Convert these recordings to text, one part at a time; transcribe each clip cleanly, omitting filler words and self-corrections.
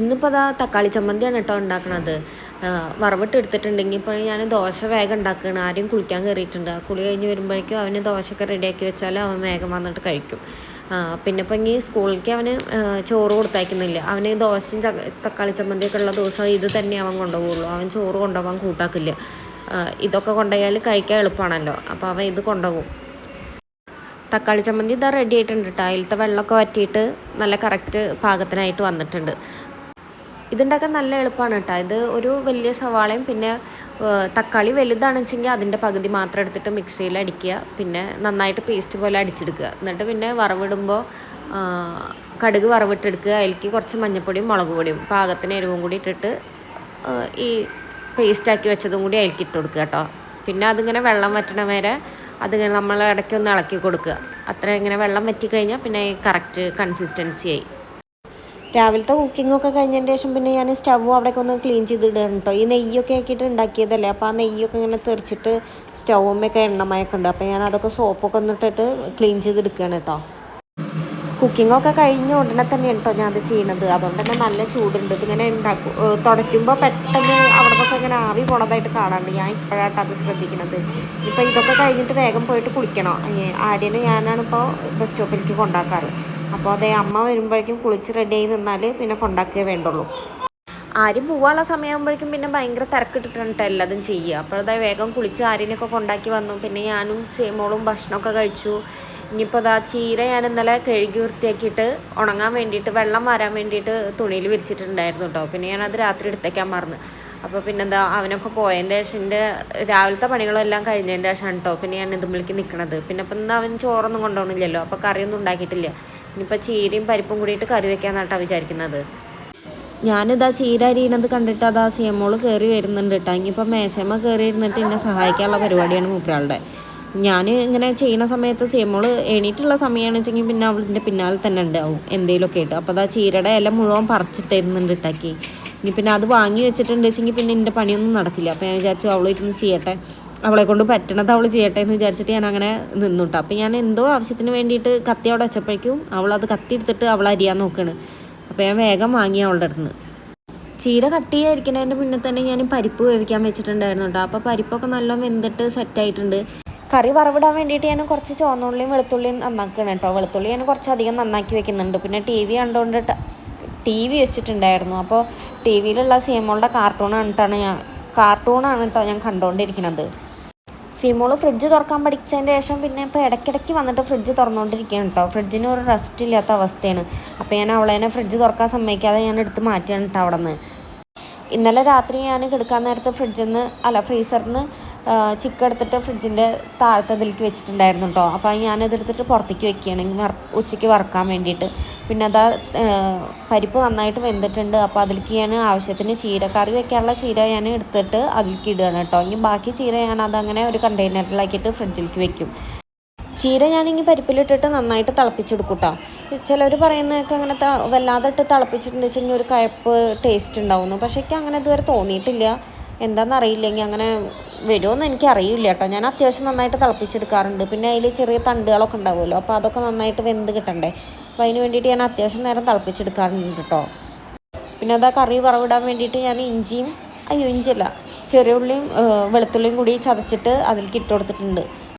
ഇന്നിപ്പോൾ അതാ തക്കാളി ചമ്മന്തിയാണ് കേട്ടോ ഉണ്ടാക്കണത്. വറവിട്ട് എടുത്തിട്ടുണ്ടെങ്കിൽ ഇപ്പോൾ ഞാൻ ദോശ വേഗം ഉണ്ടാക്കുകയാണ്. ആരും കുളിക്കാൻ കയറിയിട്ടുണ്ട്. കുളി കഴിഞ്ഞ് വരുമ്പോഴേക്കും അവന് ദോശയൊക്കെ റെഡിയാക്കി വെച്ചാൽ അവൻ വേഗം വന്നിട്ട് കഴിക്കും. പിന്നെ ഇപ്പം ഇനി സ്കൂളിലേക്ക് അവന് ചോറ് കൊടുത്തയക്കുന്നില്ല. അവന് ദോശയും തക്കാളി ചമ്മന്തിയൊക്കെ ഉള്ള ദിവസം ഇത് തന്നെ അവൻ കൊണ്ടുപോകുള്ളൂ. അവൻ ചോറ് കൊണ്ടുപോകാൻ കൂട്ടാക്കില്ല. ഇതൊക്കെ കൊണ്ടുപോയാൽ കഴിക്കാൻ എളുപ്പമാണല്ലോ, അപ്പോൾ അവൻ ഇത് കൊണ്ടുപോകും. തക്കാളി ചമ്മന്തി ഇതാ റെഡി ആയിട്ടുണ്ട് കേട്ടോ. അതിലത്തെ വെള്ളമൊക്കെ വറ്റിയിട്ട് നല്ല കറക്റ്റ് പാകത്തിനായിട്ട് വന്നിട്ടുണ്ട്. ഇതുണ്ടാക്കാൻ നല്ല എളുപ്പമാണ് കേട്ടോ. ഇത് ഒരു വലിയ സവാളയും പിന്നെ തക്കാളി വലുതാണെന്ന് വെച്ചെങ്കിൽ അതിൻ്റെ പകുതി മാത്രം എടുത്തിട്ട് മിക്സിയിൽ അടിക്കുക. പിന്നെ നന്നായിട്ട് പേസ്റ്റ് പോലെ അടിച്ചെടുക്കുക. എന്നിട്ട് പിന്നെ വറവിടുമ്പോൾ കടുക് വറവിട്ടെടുക്കുക. അതിലേക്ക് കുറച്ച് മഞ്ഞൾപ്പൊടിയും മുളക് പൊടിയും പാകത്തിന് എരിവും കൂടി ഇട്ടിട്ട് ഈ പേസ്റ്റാക്കി വെച്ചതും കൂടി അതിലേക്ക് ഇട്ട് കൊടുക്കുക കേട്ടോ. പിന്നെ അതിങ്ങനെ വെള്ളം വറ്റണ വരെ അതിങ്ങനെ നമ്മൾ ഇടയ്ക്കൊന്ന് ഇളക്കി കൊടുക്കുക. അത്ര ഇങ്ങനെ വെള്ളം വറ്റി കഴിഞ്ഞാൽ പിന്നെ കറക്റ്റ് കൺസിസ്റ്റൻസി ആയി. രാവിലത്തെ കുക്കിങ്ങൊക്കെ കഴിഞ്ഞതിന് ശേഷം പിന്നെ ഞാൻ സ്റ്റവ് അവിടേക്ക് ഒന്ന് ക്ലീൻ ചെയ്തിടുകയാണ് കേട്ടോ. ഈ നെയ്യൊക്കെ ആക്കിയിട്ട് ഉണ്ടാക്കിയതല്ലേ, അപ്പോൾ ആ നെയ്യൊക്കെ ഇങ്ങനെ തെറിച്ചിട്ട് സ്റ്റൗമ്മയൊക്കെ എണ്ണമയൊക്കെ ഉണ്ട്. അപ്പോൾ ഞാൻ അതൊക്കെ സോപ്പൊക്കെ ഒന്നിട്ടിട്ട് ക്ലീൻ ചെയ്തെടുക്കുകയാണ് കേട്ടോ. കുക്കിങ്ങൊക്കെ കഴിഞ്ഞ ഉടനെ തന്നെയാണ് കേട്ടോ ഞാൻ അത് ചെയ്യുന്നത്. അതുകൊണ്ട് തന്നെ നല്ല ചൂടുണ്ട്. ഇതിങ്ങനെ തുടയ്ക്കുമ്പോൾ പെട്ടെന്ന് അവിടെ നിന്നൊക്കെ ഇങ്ങനെ ആവി പോണതായിട്ട് കാണാറുണ്ട്. ഞാൻ ഇപ്പോഴായിട്ട് അത് ശ്രദ്ധിക്കുന്നത്. ഇപ്പോൾ ഇതൊക്കെ കഴിഞ്ഞിട്ട് വേഗം പോയിട്ട് കുളിക്കണം. ആര്യനെ ഞാനാണിപ്പോൾ ബസ് സ്റ്റോപ്പിലേക്ക് കൊണ്ടാക്കാറ്. അപ്പോൾ അതേ അമ്മ വരുമ്പോഴേക്കും കുളിച്ച് റെഡിയായി നിന്നാൽ പിന്നെ കൊണ്ടാക്കേ വേണ്ടുള്ളൂ. ആരും പോകാനുള്ള സമയമാകുമ്പോഴേക്കും പിന്നെ ഭയങ്കര തിരക്കിട്ടിട്ടാണ് കേട്ടോ എല്ലാതും ചെയ്യുക. അപ്പോൾ അതായത് വേഗം കുളിച്ച് ആര്യനെയൊക്കെ കൊണ്ടാക്കി വന്നു. പിന്നെ ഞാനും സേമോളും ഭക്ഷണമൊക്കെ കഴിച്ചു. ഇനിയിപ്പോൾ അതാ ചീര ഞാൻ ഇന്നലെ കഴുകി വൃത്തിയാക്കിയിട്ട് ഉണങ്ങാൻ വേണ്ടിയിട്ട് വെള്ളം വരാൻ വേണ്ടിയിട്ട് തുണിയിൽ വിരിച്ചിട്ടുണ്ടായിരുന്നു കേട്ടോ. പിന്നെ ഞാനത് രാത്രി എടുത്തേക്കാൻ മറന്നു. അപ്പോൾ പിന്നെന്താ അവനൊക്കെ പോയതിൻ്റെ ശേഷം എൻ്റെ രാവിലത്തെ പണികളെല്ലാം കഴിഞ്ഞതിൻ്റെ ശേഷമാണ് കേട്ടോ പിന്നെ ഞാൻ ഇതുമ്പിലേക്ക് നിൽക്കണത്. പിന്നെ ഇപ്പം എന്താ അവൻ ചോറൊന്നും കൊണ്ടുപോകണില്ലല്ലോ, അപ്പോൾ കറിയൊന്നും ഉണ്ടാക്കിയിട്ടില്ല. ഇനിയിപ്പോൾ ചീരയും പരിപ്പും കൂടിയിട്ട് കറി വെക്കാമെന്നാട്ടോ വിചാരിക്കുന്നത്. ഞാനിതാ ചീര അരിയണത് കണ്ടിട്ട് അതാ സിയമോള് കയറി വരുന്നുണ്ട് കേട്ടോ. ഇനിയിപ്പോൾ മേശമ്മ കയറി ഇരുന്നിട്ട് എന്നെ സഹായിക്കാനുള്ള പരിപാടിയാണ് മൂപ്പരാളുടെ. ഞാൻ ഇങ്ങനെ ചെയ്യുന്ന സമയത്ത് സിയമോള് എണീറ്റുള്ള സമയമാണെന്ന് വെച്ചെങ്കിൽ പിന്നെ അവളിൻ്റെ പിന്നാലെ തന്നെ ഉണ്ടാവും എന്തെങ്കിലുമൊക്കെ ആയിട്ട്. അപ്പോൾ അതാ ചീരയുടെ ഇല മുഴുവൻ പറിച്ചിട്ടിരുന്നുണ്ട് ഇട്ടാക്കി. ഇനി പിന്നെ അത് വാങ്ങി വെച്ചിട്ടുണ്ട് വെച്ചെങ്കിൽ പിന്നെ എൻ്റെ പണിയൊന്നും നടക്കില്ല. അപ്പോൾ ഞാൻ വിചാരിച്ചു അവളിരുന്ന് ചെയ്യട്ടെ, അവളെ കൊണ്ട് പറ്റണത് അവൾ ചെയ്യട്ടെ എന്ന് വിചാരിച്ചിട്ട് ഞാൻ അങ്ങനെ നിന്നുട്ടോ. അപ്പോൾ ഞാൻ എന്തോ ആവശ്യത്തിന് വേണ്ടിയിട്ട് കത്തി അവിടെ വെച്ചപ്പോഴേക്കും അവളത് കത്തി എടുത്തിട്ട് അവൾ അരിയാൻ നോക്കുകയാണ്. അപ്പോൾ ഞാൻ വേഗം വാങ്ങി അവളുടെ അടുത്ത് നിന്ന്. ചീര കട്ട് ചെയ്യാതിരിക്കുന്നതിൻ്റെ മുന്നേ തന്നെ ഞാൻ പരിപ്പ് വേവിക്കാൻ വെച്ചിട്ടുണ്ടായിരുന്നു കേട്ടോ. അപ്പോൾ പരിപ്പൊക്കെ നല്ലോണം വെന്തിട്ട് സെറ്റായിട്ടുണ്ട്. കറി വറവിടാൻ വേണ്ടിയിട്ട് ഞാൻ കുറച്ച് ചുവന്നുള്ളിയും വെളുത്തുള്ളിയും നന്നാക്കണം കേട്ടോ. വെളുത്തുള്ളി ഞാൻ കുറച്ചധികം നന്നാക്കി വെക്കുന്നുണ്ട്. പിന്നെ ടി വി കണ്ടുകൊണ്ട് ടി വി വെച്ചിട്ടുണ്ടായിരുന്നു. അപ്പോൾ ടി വിയിലുള്ള സീമോളുടെ കാർട്ടൂണാണ് കേട്ടോ ഞാൻ കണ്ടുകൊണ്ടിരിക്കുന്നത്. സീമോള് ഫ്രിഡ്ജ് തുറക്കാൻ പഠിച്ചതിൻ്റെ ശേഷം പിന്നെ ഇപ്പോൾ ഇടയ്ക്കിടയ്ക്ക് വന്നിട്ട് ഫ്രിഡ്ജ് തുറന്നുകൊണ്ടിരിക്കുകയാണ് കേട്ടോ. ഫ്രിഡ്ജിന് ഒരു റെസ്റ്റ് ഇല്ലാത്ത അവസ്ഥയാണ്. അപ്പോൾ ഞാൻ അവളേനെ ഫ്രിഡ്ജ് തുറക്കാൻ സമ്മതിക്കാതെ ഞാൻ എടുത്ത് മാറ്റിയാണ് കേട്ടോ അവിടെ നിന്ന്. ഇന്നലെ രാത്രി ഞാൻ കിടക്കാൻ നേരത്ത് ഫ്രീസറിൽ നിന്ന് ചിക്കൻ എടുത്തിട്ട് ഫ്രിഡ്ജിൻ്റെ താഴത്തതിലേക്ക് വെച്ചിട്ടുണ്ടായിരുന്നു കേട്ടോ. അപ്പോൾ ഞാനതെടുത്തിട്ട് പുറത്തേക്ക് വെക്കുകയാണ് ഉച്ചയ്ക്ക് വറക്കാൻ വേണ്ടിയിട്ട്. പിന്നെ അതാ പരിപ്പ് നന്നായിട്ട് വെന്തിട്ടുണ്ട്. അപ്പോൾ അതിലേക്ക് ഞാൻ ആവശ്യത്തിന് കറി വെക്കാനുള്ള ചീര ഞാൻ എടുത്തിട്ട് അതിലേക്ക് ഇടുകയാണ് കേട്ടോ. ഇനി ബാക്കി ചീര ഞാൻ അതങ്ങനെ ഒരു കണ്ടെയ്നറിലാക്കിയിട്ട് ഫ്രിഡ്ജിലേക്ക് വെക്കും. ചീര ഞാനിങ്ങനെ പരിപ്പിലിട്ടിട്ട് നന്നായിട്ട് തിളപ്പിച്ചെടുക്കും കേട്ടോ. ചിലർ പറയുന്നതൊക്കെ അങ്ങനെ വല്ലാതെ ഇട്ട് തിളപ്പിച്ചിട്ടുണ്ട് വെച്ചെങ്കിൽ ഒരു കയപ്പ് ടേസ്റ്റ് ഉണ്ടാവുന്നു. പക്ഷേ എനിക്ക് അങ്ങനെ ഇതുവരെ തോന്നിയിട്ടില്ല. എന്താണെന്നറിയില്ലെങ്കിൽ അങ്ങനെ വരുമോയെന്ന് എനിക്കറിയില്ല കേട്ടോ. ഞാൻ അത്യാവശ്യം നന്നായിട്ട് തിളപ്പിച്ചെടുക്കാറുണ്ട്. പിന്നെ അതിൽ ചെറിയ തണ്ടുകളൊക്കെ ഉണ്ടാവുമല്ലോ, അപ്പോൾ അതൊക്കെ നന്നായിട്ട് വെന്ത് കിട്ടണ്ടേ. അപ്പോൾ അതിന് വേണ്ടിയിട്ട് ഞാൻ അത്യാവശ്യം നേരം തിളപ്പിച്ചെടുക്കാറുണ്ട് കേട്ടോ. പിന്നെ അതാ കറി വറവിടാൻ വേണ്ടിയിട്ട് ഞാൻ ഇഞ്ചിയല്ല ചെറിയ ഉള്ളിയും വെളുത്തുള്ളിയും കൂടി ചതച്ചിട്ട് അതിലേക്ക് ഇട്ട് കൊടുത്തിട്ടുണ്ട്.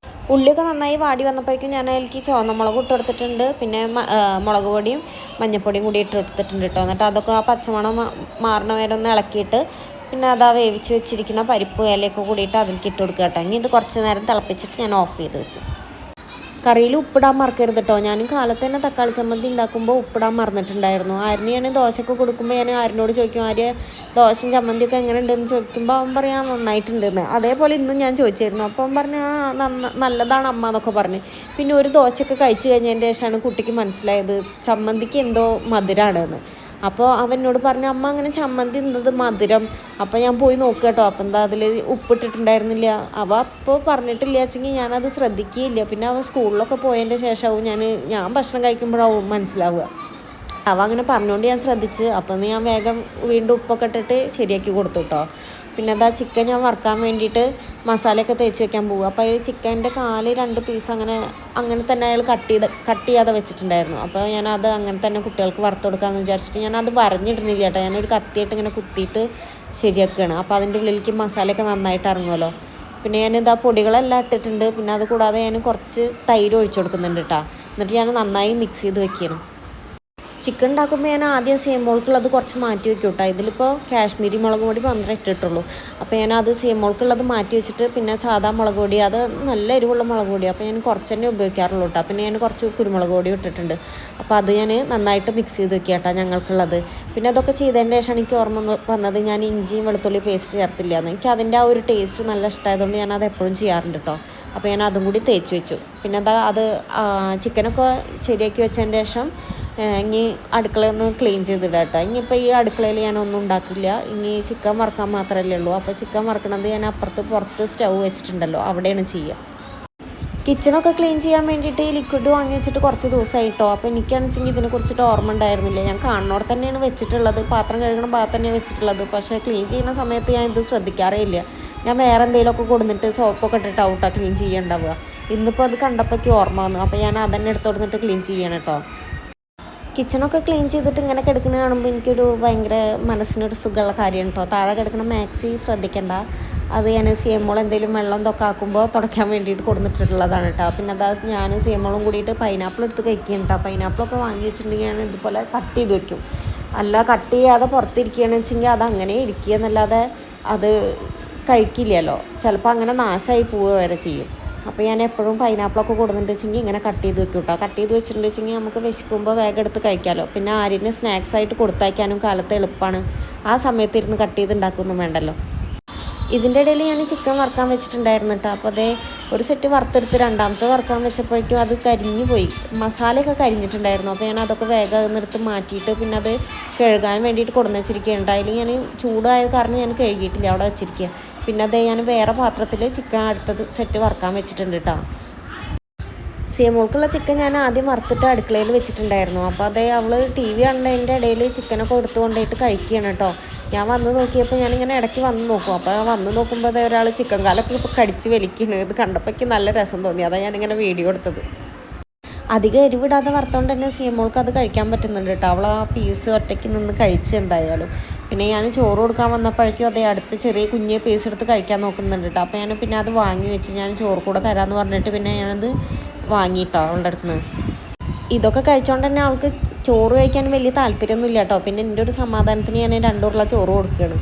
ഉള്ളിയൊക്കെ നന്നായി വാടി വന്നപ്പോഴേക്കും ഞാൻ അതിലേക്ക് ചുവന്ന മുളക് ഇട്ട് കൊടുത്തിട്ടുണ്ട്. പിന്നെ മുളക് പൊടിയും മഞ്ഞൾപ്പൊടിയും കൂടി ഇട്ട് കൊടുത്തിട്ടുണ്ട് കേട്ടോ. എന്നിട്ട് അതൊക്കെ ആ പച്ചമണം മാറണ വരെ ഒന്ന് ഇളക്കിയിട്ട് പിന്നെ അതാ വേവിച്ച് വെച്ചിരിക്കുന്ന പരിപ്പ് ഇലയൊക്കെ കൂടിയിട്ട് അതിലേക്ക് ഇട്ട് കൊടുക്കുക കേട്ടോ. ഇനി ഇത് കുറച്ച് നേരം തിളപ്പിച്ചിട്ട് ഞാൻ ഓഫ് ചെയ്ത് വെക്കും. കറിയിൽ ഉപ്പിടാൻ മറക്കരുത് കേട്ടോ. ഞാനും കാലത്ത് തന്നെ തക്കാളി ചമ്മന്തി ഉണ്ടാക്കുമ്പോൾ ഉപ്പിടാൻ മറന്നിട്ടുണ്ടായിരുന്നു. ആരിന് ഞാൻ ദോശയൊക്കെ കൊടുക്കുമ്പോൾ ഞാൻ ആരിനോട് ചോദിക്കും, ദോശയും ചമ്മന്തിയൊക്കെ എങ്ങനെ ഉണ്ടെന്ന് ചോദിക്കുമ്പോൾ അവൻ പറയാൻ നന്നായിട്ടുണ്ടെന്ന്. അതേപോലെ ഇന്നും ഞാൻ ചോദിച്ചായിരുന്നു. അപ്പോൾ അവൻ പറഞ്ഞു നല്ലതാണ് അമ്മ എന്നൊക്കെ പറഞ്ഞു. പിന്നെ ഒരു ദോശയൊക്കെ കഴിച്ച് കഴിഞ്ഞതിൻ്റെ ശേഷമാണ് കുട്ടിക്ക് മനസ്സിലായത് ചമ്മന്തിക്ക് എന്തോ മധുരമാണെന്ന്. അപ്പോൾ അവനോട് പറഞ്ഞു, അമ്മ അങ്ങനെ ചമ്മന്തി എന്നത് മധുരം. അപ്പോൾ ഞാൻ പോയി നോക്കുക കേട്ടോ. അപ്പം എന്താ അതിൽ ഉപ്പിട്ടിട്ടുണ്ടായിരുന്നില്ല. അപ്പോൾ പറഞ്ഞിട്ടില്ല വെച്ചെങ്കിൽ ഞാനത് ശ്രദ്ധിക്കുകയില്ല. പിന്നെ അവൻ സ്കൂളിലൊക്കെ പോയതിൻ്റെ ശേഷമാവും ഞാൻ ഭക്ഷണം കഴിക്കുമ്പോഴാവും മനസ്സിലാവുക. അവ അങ്ങനെ പറഞ്ഞുകൊണ്ട് ഞാൻ ശ്രദ്ധിച്ച്. അപ്പം ഞാൻ വേഗം വീണ്ടും ഉപ്പൊക്കെ ഇട്ടിട്ട് ശരിയാക്കി കൊടുത്തു കേട്ടോ. പിന്നെ അതാ ചിക്കൻ ഞാൻ വറുക്കാൻ വേണ്ടിയിട്ട് മസാലയൊക്കെ തേച്ച് വെക്കാൻ പോകും. അപ്പോൾ അതിൽ ചിക്കൻ്റെ കാല് 2 പീസ് അങ്ങനെ തന്നെ അയാൾ കട്ട് ചെയ്യാതെ വെച്ചിട്ടുണ്ടായിരുന്നു. അപ്പോൾ ഞാനത് അങ്ങനെ തന്നെ കുട്ടികൾക്ക് വറുത്ത് കൊടുക്കാമെന്ന് വിചാരിച്ചിട്ട് ഞാനത് വരഞ്ഞിടുന്നില്ല കേട്ടോ. ഞാനൊരു കത്തിയിട്ട് ഇങ്ങനെ കുത്തിയിട്ട് ശരിയാക്കുകയാണ്. അപ്പോൾ അതിൻ്റെ ഉള്ളിലേക്ക് മസാലയൊക്കെ നന്നായിട്ട് ഇറങ്ങുമല്ലോ. പിന്നെ ഞാനിതാ പൊടികളെല്ലാം ഇട്ടിട്ടുണ്ട്. പിന്നെ അത് കൂടാതെ ഞാൻ കുറച്ച് തൈര് ഒഴിച്ചു കൊടുക്കുന്നുണ്ട് കേട്ടോ. എന്നിട്ട് ഞാൻ നന്നായി മിക്സ് ചെയ്ത് വെക്കുകയാണ്. ചിക്കൻ ഉണ്ടാക്കുമ്പോൾ ഞാൻ ആദ്യം സേമോൾക്കുള്ളത് കുറച്ച് മാറ്റി വെക്കും കേട്ടോ. ഇതിലിപ്പോൾ കാശ്മീരി മുളക് പൊടി മാത്രമേ ഇട്ടിട്ടുള്ളൂ. അപ്പോൾ ഞാൻ അത് സേമോൾക്കുള്ളത് മാറ്റി വെച്ചിട്ട് പിന്നെ സാധാ മുളക് പൊടി, അത് നല്ല എരിവുള്ള മുളക് പൊടി, അപ്പോൾ ഞാൻ കുറച്ച് തന്നെ ഉപയോഗിക്കാറുള്ളൂ കേട്ടോ. പിന്നെ ഞാൻ കുറച്ച് കുരുമുളക് പൊടി ഇട്ടിട്ടുണ്ട്. അപ്പോൾ അത് ഞാൻ നന്നായിട്ട് മിക്സ് ചെയ്ത് വെക്കുക കേട്ടോ ഞങ്ങൾക്കുള്ളത്. പിന്നെ അതൊക്കെ ചെയ്തതിൻ്റെ ശേഷമാണ് എനിക്ക് ഓർമ്മ വന്നത് ഞാൻ ഇഞ്ചിയും വെളുത്തുള്ളി പേസ്റ്റ് ചേർത്തില്ല എന്ന്. എനിക്ക് അതിൻ്റെ ആ ഒരു ടേസ്റ്റ് നല്ല ഇഷ്ടമായതുകൊണ്ട് ഞാൻ അത് എപ്പോഴും ചെയ്യാറുണ്ട് കേട്ടോ. അപ്പോൾ ഞാൻ അതും കൂടി തേച്ച് വെച്ചു. പിന്നെ അത് ചിക്കനൊക്കെ ശരിയാക്കി വെച്ചതിൻ്റെ ശേഷം ഇനി അടുക്കളയൊന്ന് ക്ലീൻ ചെയ്തിടാം കേട്ടോ. ഇനിയിപ്പോൾ ഈ അടുക്കളയിൽ ഞാനൊന്നും ഉണ്ടാക്കില്ല. ഇനി ചിക്കൻ വറുക്കാൻ മാത്രമല്ലേ ഉള്ളൂ. അപ്പോൾ ചിക്കൻ വറുക്കണത് ഞാൻ പുറത്ത് സ്റ്റൗ വെച്ചിട്ടുണ്ടല്ലോ, അവിടെയാണ് ചെയ്യുക. കിച്ചണൊക്കെ ക്ലീൻ ചെയ്യാൻ വേണ്ടിയിട്ട് ഈ ലിക്വിഡ് വാങ്ങി വെച്ചിട്ട് കുറച്ച് ദിവസമായിട്ടോ. അപ്പോൾ എനിക്കാണെന്നുവെച്ചെങ്കിൽ ഇതിനെക്കുറിച്ചിട്ട് ഓർമ്മ ഉണ്ടായിരുന്നില്ല. ഞാൻ കാണുന്നോടെ തന്നെയാണ് വെച്ചിട്ടുള്ളത്, പാത്രം കഴുകണ ഭാഗത്ത് തന്നെയാണ് വെച്ചിട്ടുള്ളത്. പക്ഷേ ക്ലീൻ ചെയ്യുന്ന സമയത്ത് ഞാൻ ഇത് ശ്രദ്ധിക്കാറേ ഇല്ല. ഞാൻ വേറെ എന്തെങ്കിലുമൊക്കെ കൊടുത്തിട്ട് സോപ്പൊക്കെ ഇട്ടിട്ട് ഔട്ടാണ് ക്ലീൻ ചെയ്യേണ്ടാവുക. ഇന്നിപ്പോൾ അത് കണ്ടപ്പോഴേക്ക് ഓർമ്മ വന്നു. അപ്പോൾ ഞാൻ അതന്നെ എടുത്ത് കൊടുത്തിട്ട് ക്ലീൻ ചെയ്യണം കേട്ടോ. കിച്ചണൊക്കെ ക്ലീൻ ചെയ്തിട്ട് ഇങ്ങനെ കിടക്കുന്നത് കാണുമ്പോൾ എനിക്കൊരു ഭയങ്കര മനസ്സിനൊരു സുഖമുള്ള കാര്യമാണ് കേട്ടോ. താഴെ കിടക്കുന്ന മാക്സി ശ്രദ്ധിക്കേണ്ട, അത് ഞാൻ ചെയ്യുമ്പോൾ എന്തെങ്കിലും വെള്ളം ഇതൊക്കെ ആക്കുമ്പോൾ തുടയ്ക്കാൻ വേണ്ടിയിട്ട് കൊടുത്തിട്ടുള്ളതാണ് കേട്ടോ. പിന്നെ അതാ ഞാനും ചെയ്യുമ്പോഴും കൂടിയിട്ട് പൈനാപ്പിൾ എടുത്ത് കഴിക്കുകയാണ് കേട്ടോ. പൈനാപ്പിളൊക്കെ വാങ്ങി വെച്ചിട്ടുണ്ടെങ്കിൽ ഞാൻ ഇതുപോലെ കട്ട് ചെയ്ത് വെക്കും. അല്ല കട്ട് ചെയ്യാതെ പുറത്തിരിക്കുകയാണെന്ന് വെച്ചെങ്കിൽ അത് അങ്ങനെ ഇരിക്കുക എന്നല്ലാതെ അത് കഴിക്കില്ലല്ലോ. ചിലപ്പോൾ അങ്ങനെ നാശമായി പോവുക വരെ ചെയ്യും. അപ്പോൾ ഞാൻ എപ്പോഴും പൈനാപ്പിളൊക്കെ കൊടുത്തിട്ടുണ്ടെങ്കിൽ ഇങ്ങനെ കട്ട് ചെയ്ത് വെക്കും കേട്ടോ. കട്ട് ചെയ്ത് വെച്ചിട്ടുണ്ടെങ്കിൽ നമുക്ക് വിശക്കുമ്പോൾ വേഗം എടുത്ത് കഴിക്കാമല്ലോ. പിന്നെ ആര്യന് സ്നാക്സ് ആയിട്ട് കൊടുത്തയക്കാനും കാലത്ത് എളുപ്പമാണ്. ആ സമയത്ത് ഇരുന്ന് കട്ട് ചെയ്ത് ഉണ്ടാക്കുകയൊന്നും വേണ്ടല്ലോ. ഇതിൻ്റെ ഇടയിൽ ഞാൻ ചിക്കൻ വറുക്കാൻ വെച്ചിട്ടുണ്ടായിരുന്നു കേട്ടോ. അപ്പോൾ അതേ ഒരു സെറ്റ് വറുത്തെടുത്ത് രണ്ടാമത്തെ വറുക്കാൻ വെച്ചപ്പോഴേക്കും അത് കരിഞ്ഞു പോയി, മസാലയൊക്കെ കരിഞ്ഞിട്ടുണ്ടായിരുന്നു. അപ്പോൾ ഞാൻ അതൊക്കെ വേഗം എടുത്ത് മാറ്റിയിട്ട് പിന്നെ അത് കഴുകാൻ വേണ്ടിയിട്ട് കൊടുന്ന് വെച്ചിരിക്കുകയുണ്ട്. അതിൽ ഞാൻ ചൂടായത് കാരണം ഞാൻ കഴുകിയിട്ടില്ല, അവിടെ വെച്ചിരിക്കുക. പിന്നെ അതേ ഞാൻ വേറെ പാത്രത്തിൽ ചിക്കൻ അടുത്തത് സെറ്റ് വറുക്കാൻ വെച്ചിട്ടുണ്ട് കേട്ടോ. സേമോൾക്കുള്ള ചിക്കൻ ഞാൻ ആദ്യം വറുത്തിട്ട് അടുക്കളയിൽ വെച്ചിട്ടുണ്ടായിരുന്നു. അപ്പോൾ അതേ അവൾ TV കണ്ടതിൻ്റെ ഇടയിൽ ചിക്കനൊക്കെ എടുത്തു കൊണ്ടുപോയിട്ട് കഴിക്കുകയാണ് കേട്ടോ. ഞാൻ വന്ന് നോക്കിയപ്പോൾ ഞാനിങ്ങനെ ഇടയ്ക്ക് വന്ന് നോക്കും. അപ്പോൾ വന്ന് നോക്കുമ്പോൾ അതേ ഒരാൾ ചിക്കൻ കാലൊക്കെ ഇപ്പോൾ കടിച്ച് വലിക്കുന്നത് ഇത് കണ്ടപ്പോൾ നല്ല രസം തോന്നി. അതാണ് ഞാനിങ്ങനെ വീഡിയോ എടുത്തത്. അധികം എരിവിടാതെ വറുത്തോണ്ട് തന്നെ സീമോൾക്ക് അത് കഴിക്കാൻ പറ്റുന്നുണ്ട് കേട്ടോ. അവൾ ആ പീസ് ഒറ്റയ്ക്ക് നിന്ന് കഴിച്ച് എന്തായാലും. പിന്നെ ഞാൻ ചോറ് കൊടുക്കാൻ വന്നപ്പോഴേക്കും അതേ അടുത്ത് ചെറിയ കുഞ്ഞ് പീസ് എടുത്ത് കഴിക്കാൻ നോക്കുന്നുണ്ട് കേട്ടോ. അപ്പോൾ ഞാൻ പിന്നെ അത് വാങ്ങി വെച്ച് ഞാൻ ചോറ് കൂടെ തരാമെന്ന് പറഞ്ഞിട്ട് പിന്നെ ഞാനത് വാങ്ങിയിട്ടോ അവളുടെ അടുത്ത് നിന്ന്. ഇതൊക്കെ കഴിച്ചുകൊണ്ട് തന്നെ അവൾക്ക് ചോറ് കഴിക്കാൻ വലിയ താല്പര്യമൊന്നുമില്ല കേട്ടോ. പിന്നെ എൻ്റെ ഒരു സമാധാനത്തിന് ഞാൻ 2 ഉരുള ചോറ് കൊടുക്കുകയാണ്.